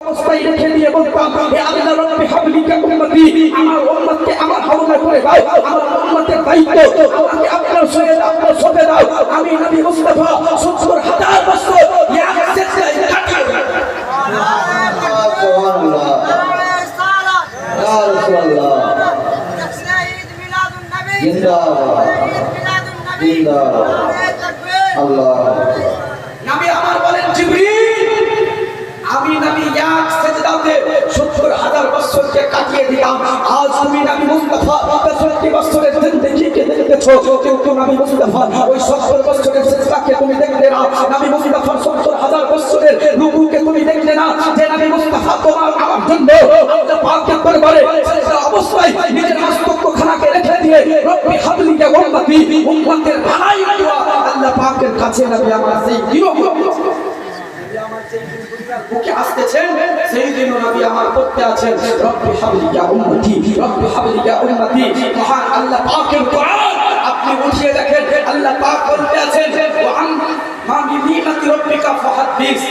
অবস্থায় রেখে দিয়ে বলতাম, হে আল্লাহ রব্বি হাবলি কা উম্মতি, আমার উম্মতকে আমার হাওলা করে দাও, আমার উম্মতের দায়িত্ব আমাকে আপনার সঙ্গে দাও। আমি নবী মুস্তাফা ৭০,০০০ বছর ইয়া সেজদায় কাটিয়ে দিই। সুবহানাল্লাহ, ইয়া রাসূলুল্লাহ, জিন্দাবাদ, জিন্দাবাদ, আল্লাহ। নবী আমার বলেন, জিবরিল, আমি নবী এক সেজদাতে ৭০,০০০ বছরকে কাটিয়ে দিলাম। আজ তুমি নবী মুস্তাফা ৬৫ বছরের জিন্দেগিকে দেখতেছো, কিন্তু নবী মুস্তাফা ওই ৭০ বছরের সেজদাকে তুমি দেখলে না। নবী মুস্তাফা ৭০,০০০ বছরের রুকুকে তুমি দেখলে না। যে নবী মুস্তাফা তোমার আমার জন্য আল্লাহ পাকের দরবারে সেজদা অবস্থায় নিজের মস্তকখানাকে রেখে দিয়ে রব্বি হাবলি কা উম্মতি, উম্মতের ভালাই দোয়া আল্লাহ পাকের কাছে নবী আমার সেই দিনও বুকে আসতেছেন, সেই দিন নবী আমার করতে আছেন রব্বি হাবলি কা উম্মতি, রব্বি হাবলি কা উম্মতি। মহান আল্লাহ পাকের কোরআন আপনি উঠিয়ে দেখেন, আল্লাহ পাক বলতে আছেন ওয়া আন মা বি নি'মাতি রাব্বিকা ফাহাদ্দিস।